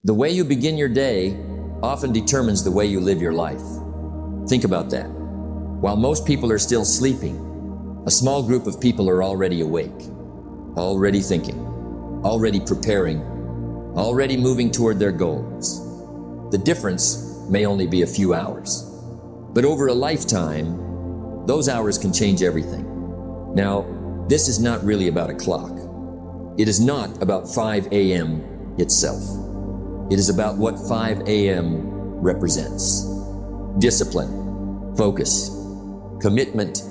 The way you begin your day often determines the way you live your life. Think about that. While most people are still sleeping, a small group of people are already awake, already thinking, already preparing, already moving toward their goals. The difference may only be a few hours, but over a lifetime, those hours can change everything. Now, this is not really about a clock. It is not about 5 a.m. itself. It is about what 5 a.m. represents. Discipline, focus, commitment,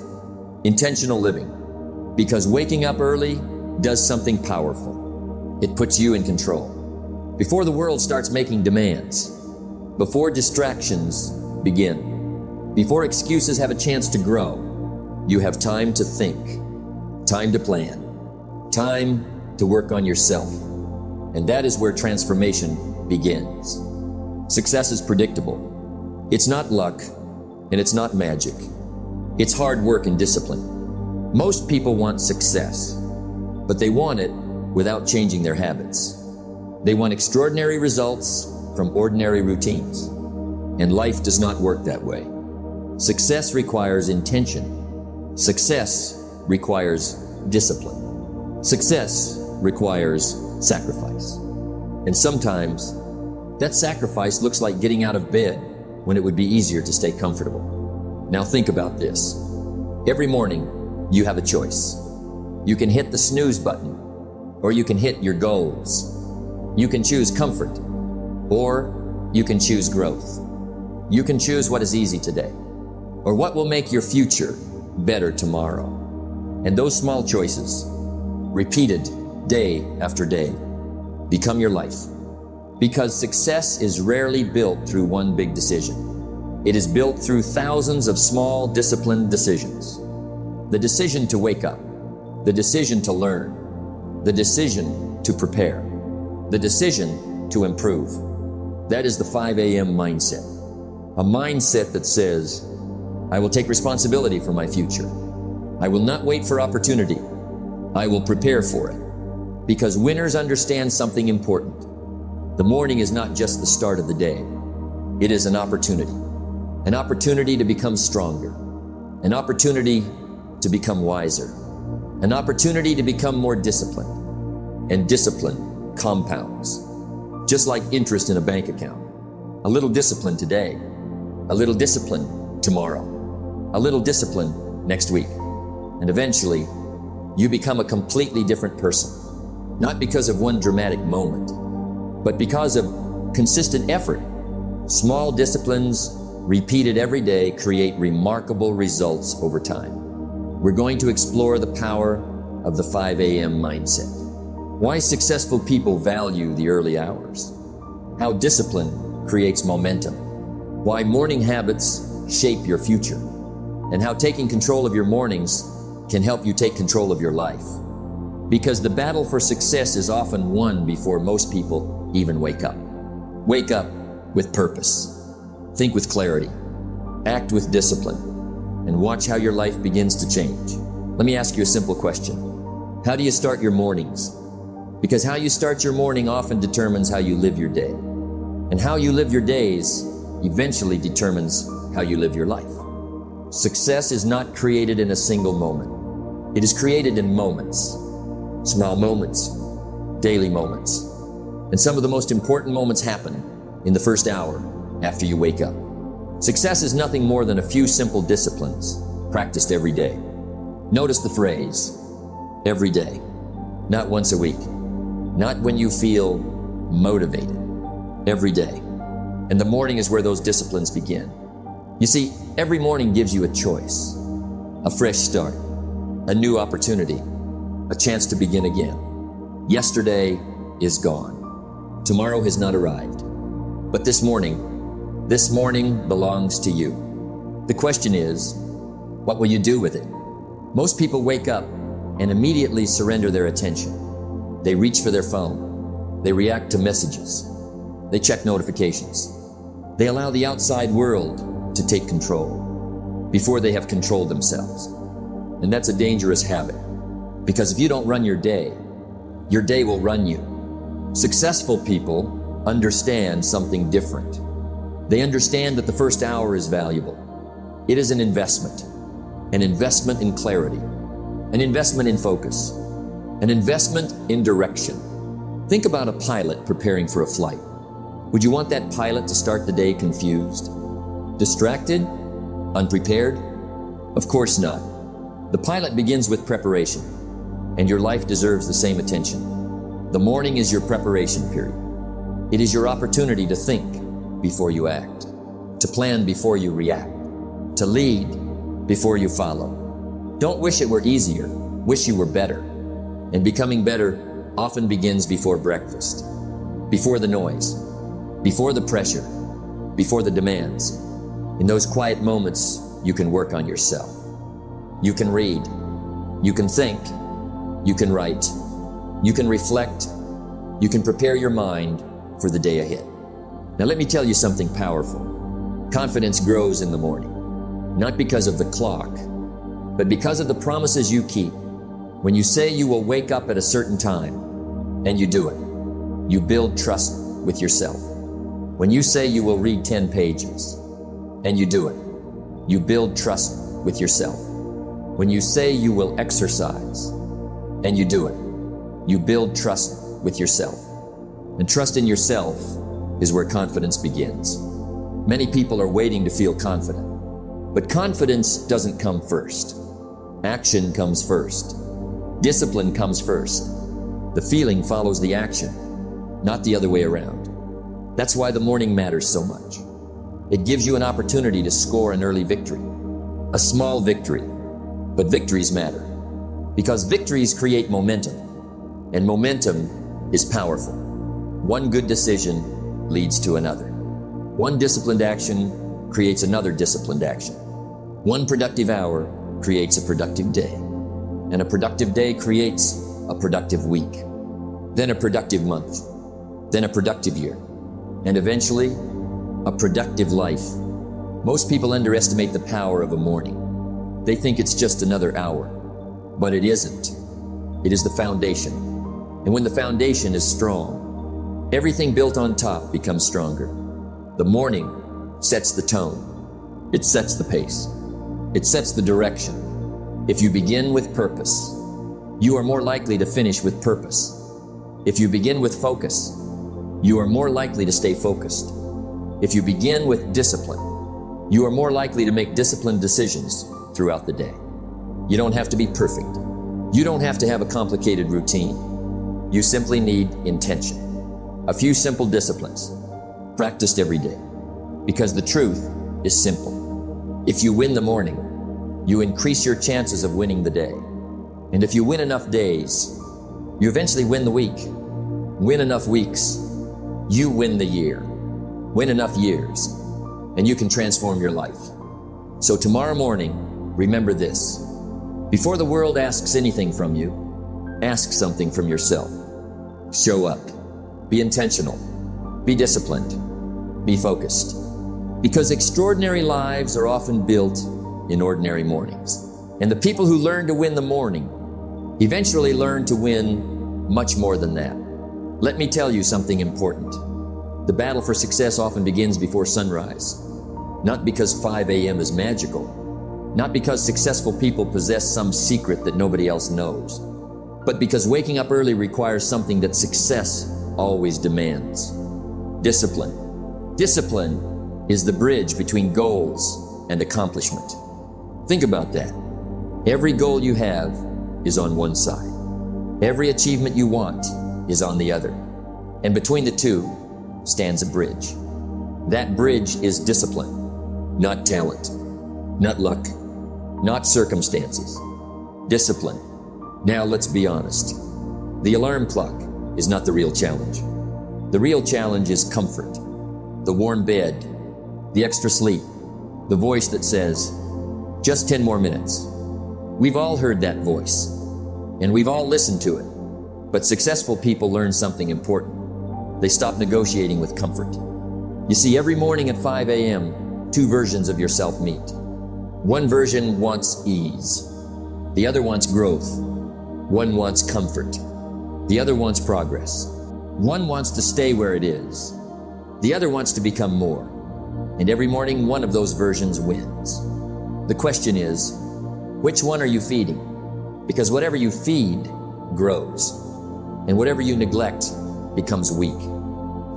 intentional living. Because waking up early does something powerful. It puts you in control. Before the world starts making demands, before distractions begin, before excuses have a chance to grow, you have time to think, time to plan, time to work on yourself. And that is where transformation begins. Success is predictable. It's not luck, and it's not magic. It's hard work and discipline. Most people want success, but they want it without changing their habits. They want extraordinary results from ordinary routines. And life does not work that way. Success requires intention. Success requires discipline. Success requires sacrifice. And sometimes that sacrifice looks like getting out of bed when it would be easier to stay comfortable. Now think about this. Every morning, you have a choice. You can hit the snooze button, or you can hit your goals. You can choose comfort, or you can choose growth. You can choose what is easy today, or what will make your future better tomorrow. And those small choices, repeated day after day, become your life. Because success is rarely built through one big decision. It is built through thousands of small, disciplined decisions. The decision to wake up, the decision to learn, the decision to prepare, the decision to improve. That is the 5 a.m. mindset. A mindset that says, I will take responsibility for my future. I will not wait for opportunity. I will prepare for it. Because winners understand something important. The morning is not just the start of the day. It is an opportunity to become stronger, an opportunity to become wiser, an opportunity to become more disciplined. And discipline compounds, just like interest in a bank account. A little discipline today, a little discipline tomorrow, a little discipline next week. And eventually, you become a completely different person. Not because of one dramatic moment, but because of consistent effort. Small disciplines repeated every day create remarkable results over time. We're going to explore the power of the 5 a.m. mindset. Why successful people value the early hours. How discipline creates momentum. Why morning habits shape your future. And how taking control of your mornings can help you take control of your life. Because the battle for success is often won before most people even wake up. Wake up with purpose. Think with clarity. Act with discipline. And watch how your life begins to change. Let me ask you a simple question. How do you start your mornings? Because how you start your morning often determines how you live your day. And how you live your days eventually determines how you live your life. Success is not created in a single moment. It is created in moments. Small moments, daily moments. And some of the most important moments happen in the first hour after you wake up. Success is nothing more than a few simple disciplines practiced every day. Notice the phrase, every day, not once a week, not when you feel motivated, every day. And the morning is where those disciplines begin. You see, every morning gives you a choice, a fresh start, a new opportunity, a chance to begin again. Yesterday is gone. Tomorrow has not arrived. But this morning belongs to you. The question is, what will you do with it? Most people wake up and immediately surrender their attention. They reach for their phone. They react to messages. They check notifications. They allow the outside world to take control before they have controlled themselves. And that's a dangerous habit. Because if you don't run your day will run you. Successful people understand something different. They understand that the first hour is valuable. It is an investment in clarity, an investment in focus, an investment in direction. Think about a pilot preparing for a flight. Would you want that pilot to start the day confused, distracted, unprepared? Of course not. The pilot begins with preparation, and your life deserves the same attention. The morning is your preparation period. It is your opportunity to think before you act, to plan before you react, to lead before you follow. Don't wish it were easier, wish you were better. And becoming better often begins before breakfast, before the noise, before the pressure, before the demands. In those quiet moments, you can work on yourself. You can read, you can think, you can write, you can reflect, you can prepare your mind for the day ahead. Now let me tell you something powerful. Confidence grows in the morning, not because of the clock, but because of the promises you keep. When you say you will wake up at a certain time, and you do it, you build trust with yourself. When you say you will read 10 pages, and you do it, you build trust with yourself. When you say you will exercise, and you do it, you build trust with yourself. And trust in yourself is where confidence begins. Many people are waiting to feel confident, but confidence doesn't come first. Action comes first. Discipline comes first. The feeling follows the action, not the other way around. That's why the morning matters so much. It gives you an opportunity to score an early victory, a small victory, but victories matter because victories create momentum, and momentum is powerful. One good decision leads to another. One disciplined action creates another disciplined action. One productive hour creates a productive day, and a productive day creates a productive week, then a productive month, then a productive year, and eventually a productive life. Most people underestimate the power of a morning. They think it's just another hour, but it isn't. It is the foundation. And when the foundation is strong, everything built on top becomes stronger. The morning sets the tone. It sets the pace. It sets the direction. If you begin with purpose, you are more likely to finish with purpose. If you begin with focus, you are more likely to stay focused. If you begin with discipline, you are more likely to make disciplined decisions throughout the day. You don't have to be perfect. You don't have to have a complicated routine. You simply need intention. A few simple disciplines, practiced every day. Because the truth is simple. If you win the morning, you increase your chances of winning the day. And if you win enough days, you eventually win the week. Win enough weeks, you win the year. Win enough years, and you can transform your life. So tomorrow morning, remember this. Before the world asks anything from you, ask something from yourself. Show up. Be intentional. Be disciplined. Be focused. Because extraordinary lives are often built in ordinary mornings. And the people who learn to win the morning eventually learn to win much more than that. Let me tell you something important. The battle for success often begins before sunrise. Not because 5 a.m. is magical. Not because successful people possess some secret that nobody else knows. But because waking up early requires something that success always demands. Discipline. Discipline is the bridge between goals and accomplishment. Think about that. Every goal you have is on one side. Every achievement you want is on the other. And between the two stands a bridge. That bridge is discipline, not talent, not luck, not circumstances. Discipline. Now let's be honest. The alarm clock is not the real challenge. The real challenge is comfort, the warm bed, the extra sleep, the voice that says, just 10 more minutes. We've all heard that voice, and we've all listened to it. But successful people learn something important. They stop negotiating with comfort. You see, every morning at 5 a.m., two versions of yourself meet. One version wants ease. The other wants growth. One wants comfort. The other wants progress. One wants to stay where it is. The other wants to become more. And every morning, one of those versions wins. The question is, which one are you feeding? Because whatever you feed grows, and whatever you neglect becomes weak.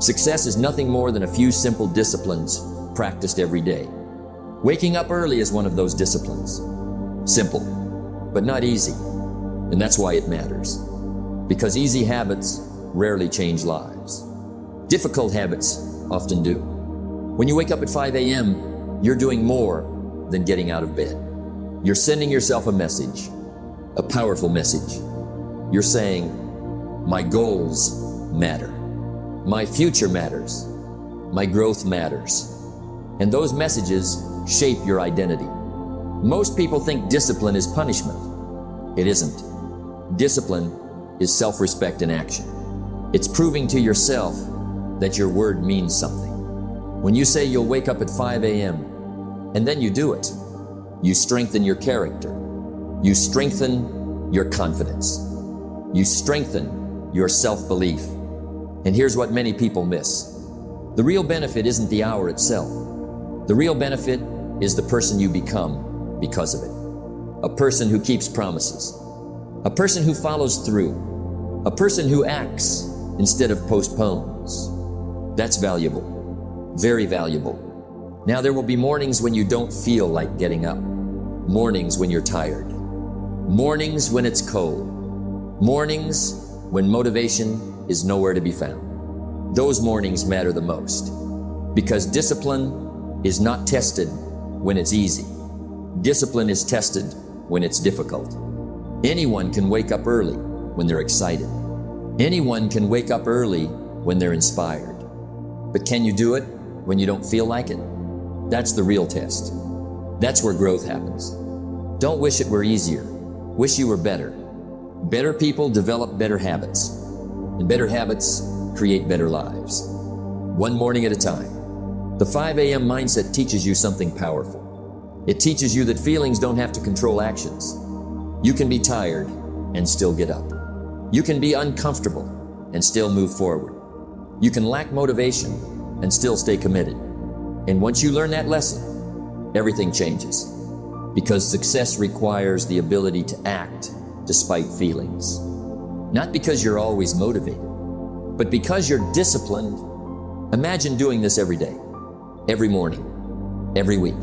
Success is nothing more than a few simple disciplines practiced every day. Waking up early is one of those disciplines. Simple, but not easy. And that's why it matters. Because easy habits rarely change lives. Difficult habits often do. When you wake up at 5 a.m., you're doing more than getting out of bed. You're sending yourself a message, a powerful message. You're saying, my goals matter. My future matters. My growth matters. And those messages shape your identity. Most people think discipline is punishment. It isn't. Discipline is self-respect in action. It's proving to yourself that your word means something. When you say you'll wake up at 5 a.m. and then you do it, you strengthen your character. You strengthen your confidence. You strengthen your self-belief. And here's what many people miss. The real benefit isn't the hour itself. The real benefit is the person you become because of it. A person who keeps promises. A person who follows through. A person who acts instead of postpones. That's valuable. Very valuable. Now there will be mornings when you don't feel like getting up. Mornings when you're tired. Mornings when it's cold. Mornings when motivation is nowhere to be found. Those mornings matter the most because discipline is not tested when it's easy. Discipline is tested when it's difficult. Anyone can wake up early when they're excited. Anyone can wake up early when they're inspired. But can you do it when you don't feel like it? That's the real test. That's where growth happens. Don't wish it were easier. Wish you were better. Better people develop better habits. And better habits create better lives. One morning at a time. The 5 a.m. mindset teaches you something powerful. It teaches you that feelings don't have to control actions. You can be tired and still get up. You can be uncomfortable and still move forward. You can lack motivation and still stay committed. And once you learn that lesson, everything changes. Because success requires the ability to act despite feelings. Not because you're always motivated, but because you're disciplined. Imagine doing this every day, every morning, every week,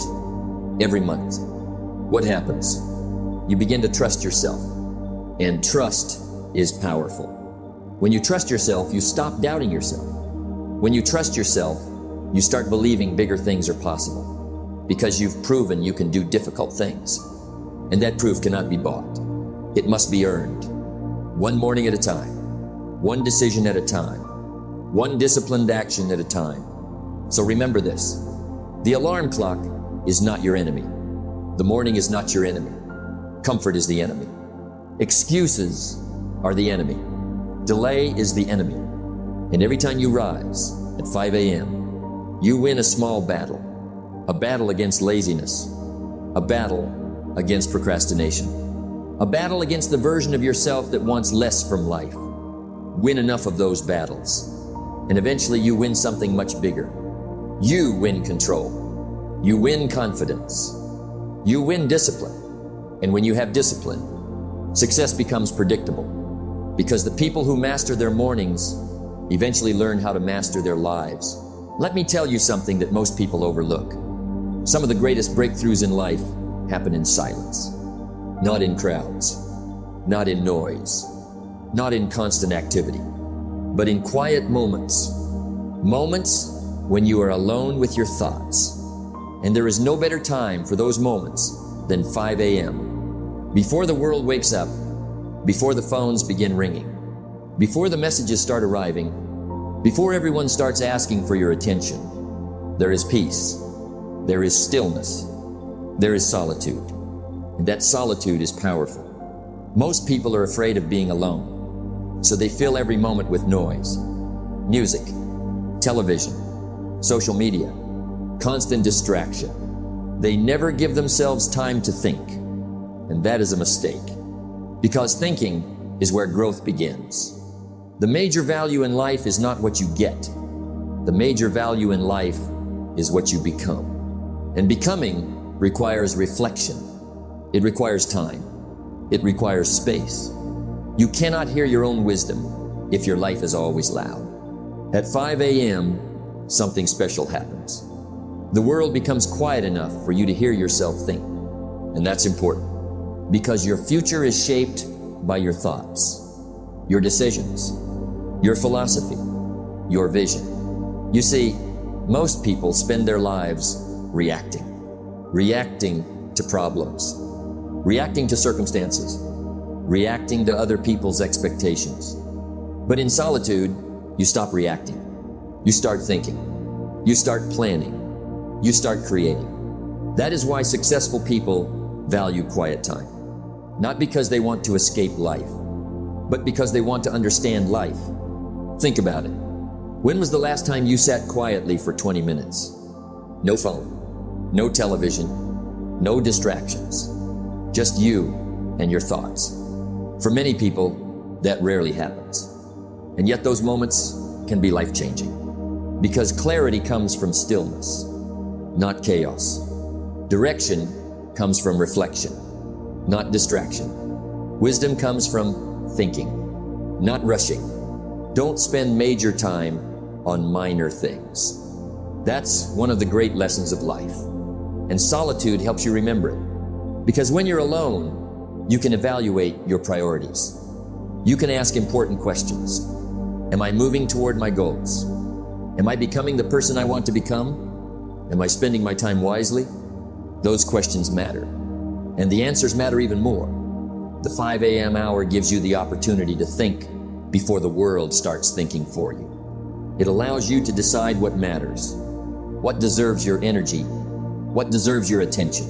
every month. What happens? You begin to trust yourself, and trust is powerful. When you trust yourself, you stop doubting yourself. When you trust yourself, you start believing bigger things are possible because you've proven you can do difficult things. And that proof cannot be bought. It must be earned. One morning at a time, one decision at a time, one disciplined action at a time. So remember this, the alarm clock is not your enemy. The morning is not your enemy. Comfort is the enemy. Excuses are the enemy. Delay is the enemy. And every time you rise at 5 a.m., you win a small battle. A battle against laziness. A battle against procrastination. A battle against the version of yourself that wants less from life. Win enough of those battles, and eventually you win something much bigger. You win control. You win confidence. You win discipline. And when you have discipline, success becomes predictable. Because the people who master their mornings eventually learn how to master their lives. Let me tell you something that most people overlook. Some of the greatest breakthroughs in life happen in silence. Not in crowds, not in noise, not in constant activity, but in quiet moments. Moments when you are alone with your thoughts. And there is no better time for those moments than 5 a.m. Before the world wakes up, before the phones begin ringing, before the messages start arriving, before everyone starts asking for your attention, there is peace, there is stillness, there is solitude. And that solitude is powerful. Most people are afraid of being alone, so they fill every moment with noise, music, television, social media, constant distraction. They never give themselves time to think, and that is a mistake, because thinking is where growth begins. The major value in life is not what you get. The major value in life is what you become. And becoming requires reflection. It requires time. It requires space. You cannot hear your own wisdom if your life is always loud. At 5 a.m., something special happens. The world becomes quiet enough for you to hear yourself think. And that's important, because your future is shaped by your thoughts, your decisions, your philosophy, your vision. You see, most people spend their lives reacting to problems, reacting to circumstances, reacting to other people's expectations. But in solitude, you stop reacting. You start thinking. You start planning. You start creating. That is why successful people value quiet time. Not because they want to escape life, but because they want to understand life. Think about it. When was the last time you sat quietly for 20 minutes? No phone, no television, no distractions. Just you and your thoughts. For many people, that rarely happens. And yet those moments can be life-changing. Because clarity comes from stillness, not chaos. Direction comes from reflection, not distraction. Wisdom comes from thinking, not rushing. Don't spend major time on minor things. That's one of the great lessons of life. And solitude helps you remember it. Because when you're alone, you can evaluate your priorities. You can ask important questions. Am I moving toward my goals? Am I becoming the person I want to become? Am I spending my time wisely? Those questions matter. And the answers matter even more. The 5 a.m. hour gives you the opportunity to think before the world starts thinking for you. It allows you to decide what matters, what deserves your energy, what deserves your attention,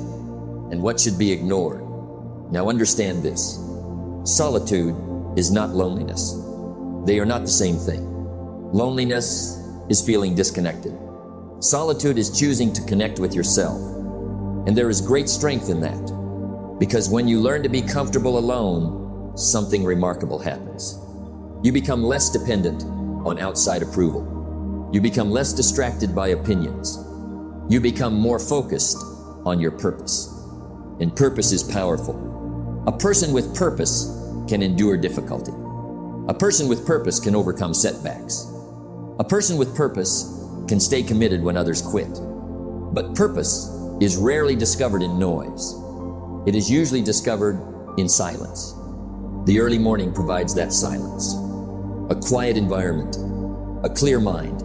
and what should be ignored. Now understand this. Solitude is not loneliness. They are not the same thing. Loneliness is feeling disconnected. Solitude is choosing to connect with yourself. And there is great strength in that. Because when you learn to be comfortable alone, something remarkable happens. You become less dependent on outside approval. You become less distracted by opinions. You become more focused on your purpose. And purpose is powerful. A person with purpose can endure difficulty. A person with purpose can overcome setbacks. A person with purpose can stay committed when others quit. But purpose is rarely discovered in noise. It is usually discovered in silence. The early morning provides that silence. A quiet environment, a clear mind,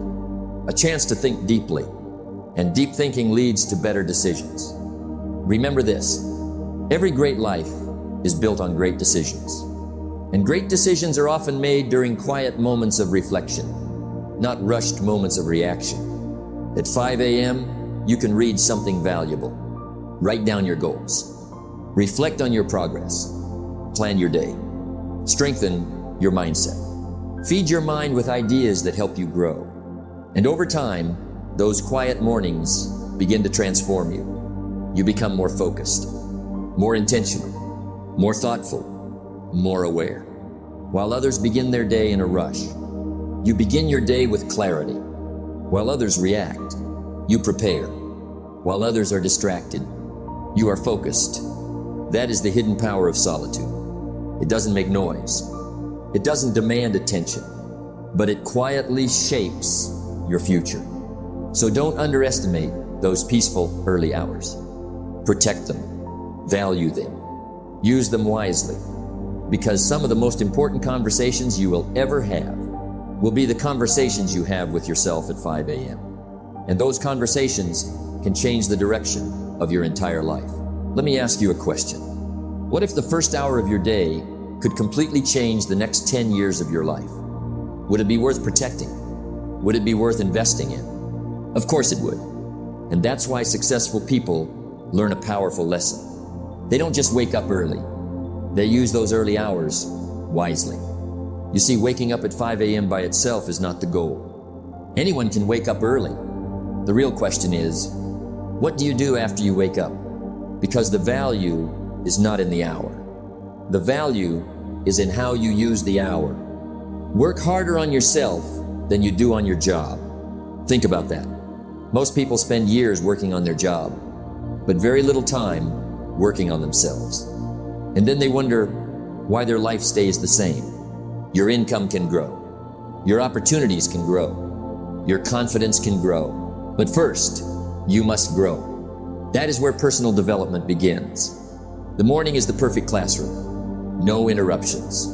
a chance to think deeply, and deep thinking leads to better decisions. Remember this, every great life is built on great decisions. And great decisions are often made during quiet moments of reflection, not rushed moments of reaction. At 5 a.m., you can read something valuable. Write down your goals. Reflect on your progress. Plan your day. Strengthen your mindset. Feed your mind with ideas that help you grow. And over time, those quiet mornings begin to transform you. You become more focused, more intentional, more thoughtful, more aware. While others begin their day in a rush, you begin your day with clarity. While others react, you prepare. While others are distracted, you are focused. That is the hidden power of solitude. It doesn't make noise. It doesn't demand attention, but it quietly shapes your future. So don't underestimate those peaceful early hours. Protect them. Value them. Use them wisely. Because some of the most important conversations you will ever have will be the conversations you have with yourself at 5 a.m. And those conversations can change the direction of your entire life. Let me ask you a question. What if the first hour of your day could completely change the next 10 years of your life? Would it be worth protecting? Would it be worth investing in? Of course it would. And that's why successful people learn a powerful lesson. They don't just wake up early. They use those early hours wisely. You see, waking up at 5 a.m. by itself is not the goal. Anyone can wake up early. The real question is, what do you do after you wake up? Because the value is not in the hour. The value is in how you use the hour. Work harder on yourself than you do on your job. Think about that. Most people spend years working on their job, but very little time working on themselves. And then they wonder why their life stays the same. Your income can grow. Your opportunities can grow. Your confidence can grow. But first, you must grow. That is where personal development begins. The morning is the perfect classroom. No interruptions.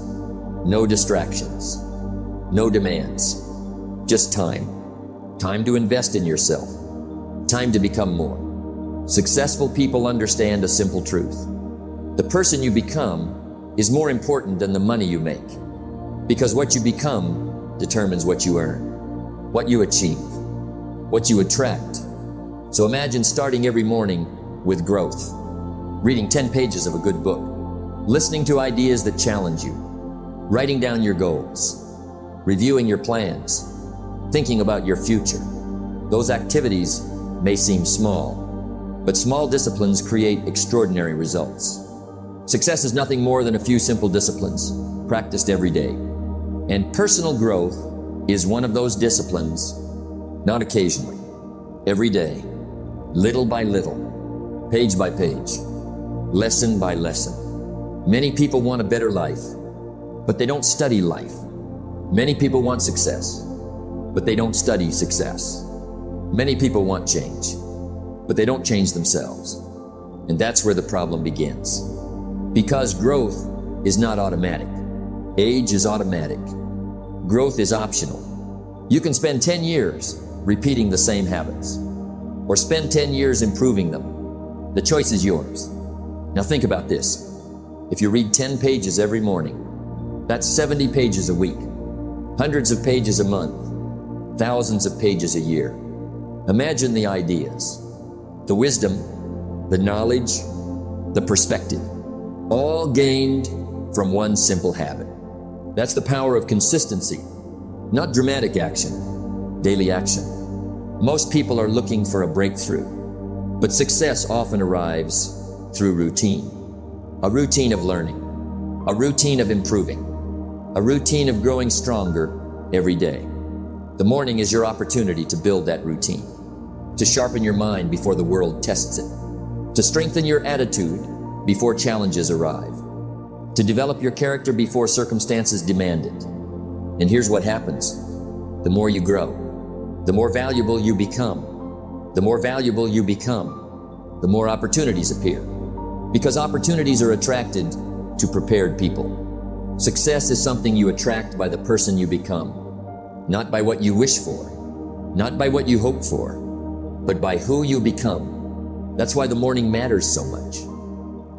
No distractions. No demands. Just time. Time to invest in yourself. Time to become more. Successful people understand a simple truth. The person you become is more important than the money you make. Because what you become determines what you earn, what you achieve, what you attract. So imagine starting every morning with growth, reading 10 pages of a good book, listening to ideas that challenge you, writing down your goals, reviewing your plans, thinking about your future. Those activities may seem small, but small disciplines create extraordinary results. Success is nothing more than a few simple disciplines practiced every day. And personal growth is one of those disciplines, not occasionally, every day, little by little, page by page, lesson by lesson. Many people want a better life, but they don't study life. Many people want success, but they don't study success. Many people want change, but they don't change themselves. And that's where the problem begins. Because growth is not automatic. Age is automatic. Growth is optional. You can spend 10 years repeating the same habits, or spend 10 years improving them. The choice is yours. Now think about this. If you read 10 pages every morning, that's 70 pages a week, hundreds of pages a month, thousands of pages a year. Imagine the ideas, the wisdom, the knowledge, the perspective, all gained from one simple habit. That's the power of consistency, not dramatic action, daily action. Most people are looking for a breakthrough, but success often arrives through routine. A routine of learning, a routine of improving, a routine of growing stronger every day. The morning is your opportunity to build that routine, to sharpen your mind before the world tests it, to strengthen your attitude before challenges arrive, to develop your character before circumstances demand it. And here's what happens. The more you grow, the more valuable you become. The more valuable you become, the more opportunities appear. Because opportunities are attracted to prepared people. Success is something you attract by the person you become, not by what you wish for, not by what you hope for, but by who you become. That's why the morning matters so much.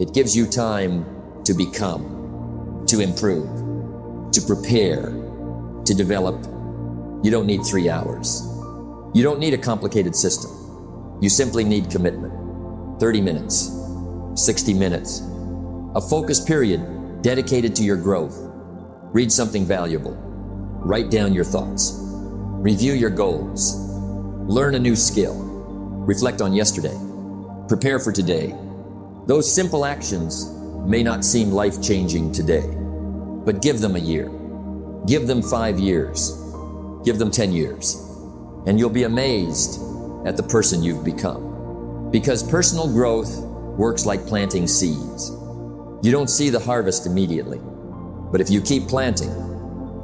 It gives you time to become, to improve, to prepare, to develop. You don't need 3 hours. You don't need a complicated system. You simply need commitment. 30 minutes, 60 minutes, a focused period dedicated to your growth. Read something valuable. Write down your thoughts. Review your goals. Learn a new skill. Reflect on yesterday. Prepare for today. Those simple actions may not seem life-changing today, but give them a year. Give them 5 years. Give them 10 years. And you'll be amazed at the person you've become. Because personal growth works like planting seeds. You don't see the harvest immediately, but if you keep planting,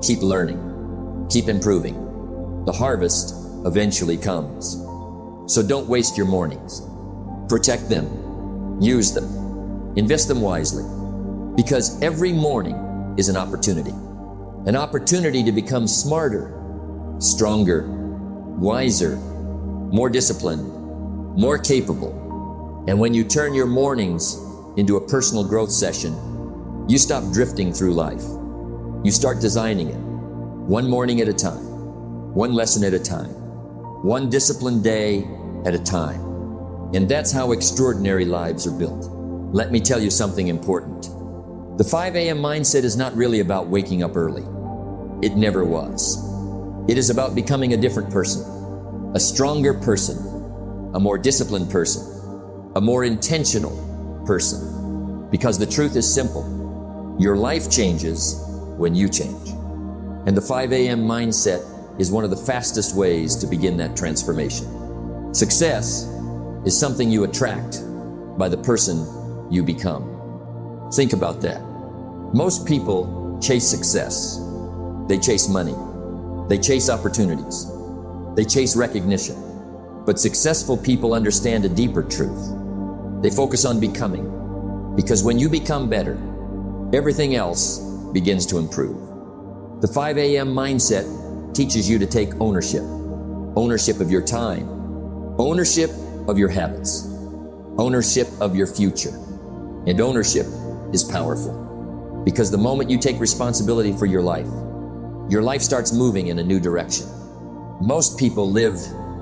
keep learning, keep improving, the harvest eventually comes. So don't waste your mornings. Protect them. Use them. Invest them wisely. Because every morning is an opportunity. An opportunity to become smarter, stronger, wiser, more disciplined, more capable. And when you turn your mornings into a personal growth session, you stop drifting through life. You start designing it, one morning at a time, one lesson at a time, one disciplined day at a time. And that's how extraordinary lives are built. Let me tell you something important. The 5 a.m. mindset is not really about waking up early. It never was. It is about becoming a different person, a stronger person, a more disciplined person, a more intentional person. Because the truth is simple. Your life changes when you change. And the 5 a.m. mindset is one of the fastest ways to begin that transformation. Success is something you attract by the person you become. Think about that. Most people chase success. They chase money. They chase opportunities. They chase recognition. But successful people understand a deeper truth. They focus on becoming. Because when you become better, everything else begins to improve. The 5 a.m. mindset teaches you to take ownership. Ownership of your time. Ownership of your habits. Ownership of your future. And ownership is powerful. Because the moment you take responsibility for your life starts moving in a new direction. Most people live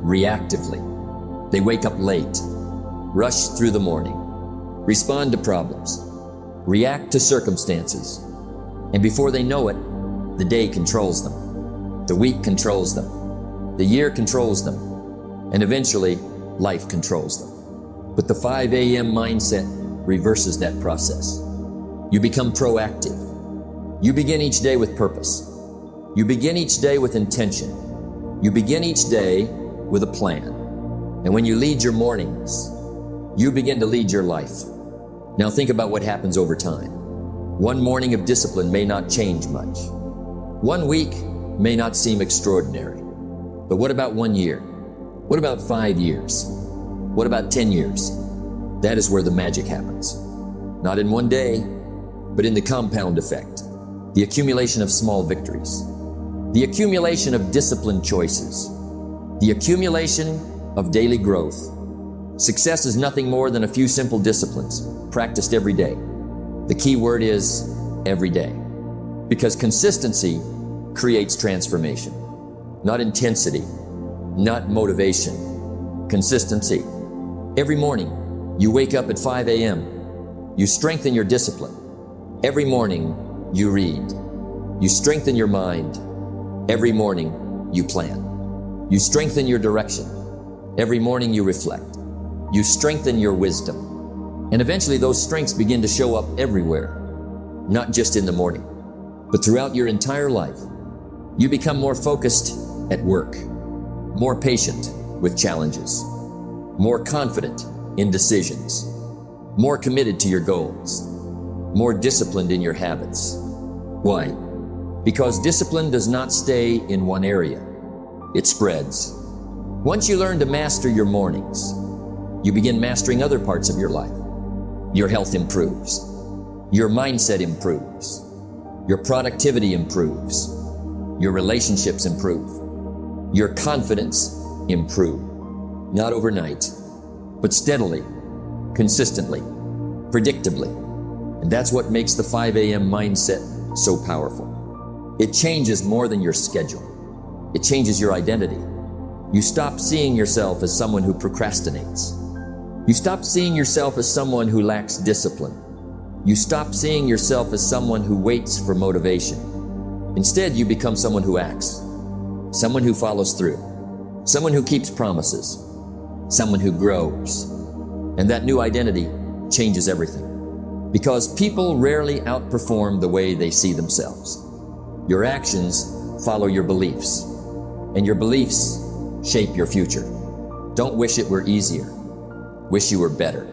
reactively. They wake up late, rush through the morning, respond to problems, react to circumstances, and before they know it, the day controls them, the week controls them, the year controls them, and eventually, life controls them. But the 5 a.m. mindset reverses that process. You become proactive. You begin each day with purpose. You begin each day with intention. You begin each day with a plan. And when you lead your mornings, you begin to lead your life. Now think about what happens over time. One morning of discipline may not change much. 1 week may not seem extraordinary. But what about 1 year? What about 5 years? What about 10 years? That is where the magic happens. Not in one day, but in the compound effect. The accumulation of small victories. The accumulation of disciplined choices. The accumulation of daily growth. Success is nothing more than a few simple disciplines practiced every day. The key word is every day. Because consistency creates transformation. Not intensity, not motivation. Consistency. Every morning, you wake up at 5 a.m. You strengthen your discipline. Every morning, you read. You strengthen your mind. Every morning, you plan. You strengthen your direction. Every morning, you reflect. You strengthen your wisdom. And eventually, those strengths begin to show up everywhere. Not just in the morning, but throughout your entire life. You become more focused at work, more patient with challenges, more confident in decisions, more committed to your goals, more disciplined in your habits. Why? Because discipline does not stay in one area. It spreads. Once you learn to master your mornings, you begin mastering other parts of your life. Your health improves. Your mindset improves. Your productivity improves. Your relationships improve. Your confidence improves. Not overnight, but steadily, consistently, predictably. And that's what makes the 5 a.m. mindset so powerful. It changes more than your schedule. It changes your identity. You stop seeing yourself as someone who procrastinates. You stop seeing yourself as someone who lacks discipline. You stop seeing yourself as someone who waits for motivation. Instead, you become someone who acts, someone who follows through, someone who keeps promises, someone who grows. And that new identity changes everything. Because people rarely outperform the way they see themselves. Your actions follow your beliefs, and your beliefs shape your future. Don't wish it were easier. Wish you were better.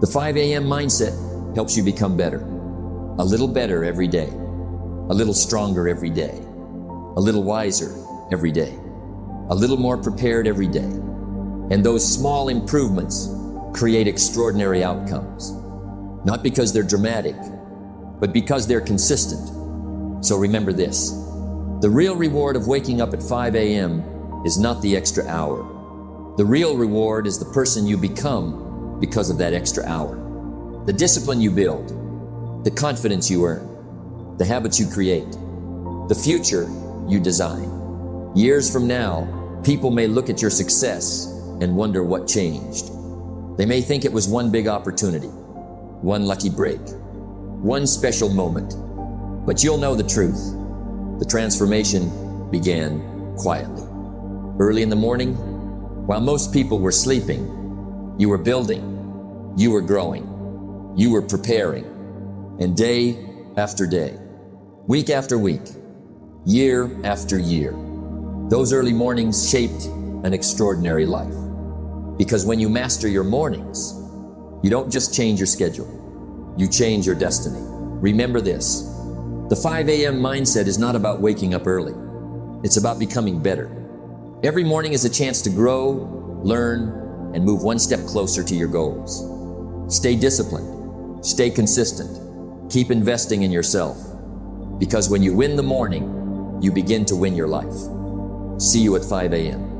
The 5 a.m. mindset helps you become better. A little better every day. A little stronger every day. A little wiser every day. A little more prepared every day. And those small improvements create extraordinary outcomes. Not because they're dramatic, but because they're consistent. So remember this. The real reward of waking up at 5 a.m. is not the extra hour. The real reward is the person you become because of that extra hour. The discipline you build, the confidence you earn, the habits you create, the future you design. Years from now, people may look at your success and wonder what changed. They may think it was one big opportunity, one lucky break, one special moment. But you'll know the truth. The transformation began quietly. Early in the morning, while most people were sleeping, you were building, you were growing, you were preparing, and day after day, week after week, year after year. Those early mornings shaped an extraordinary life. Because when you master your mornings, you don't just change your schedule, you change your destiny. Remember this, the 5 a.m. mindset is not about waking up early. It's about becoming better. Every morning is a chance to grow, learn, and move one step closer to your goals. Stay disciplined, stay consistent, keep investing in yourself. Because when you win the morning, you begin to win your life. See you at 5 a.m.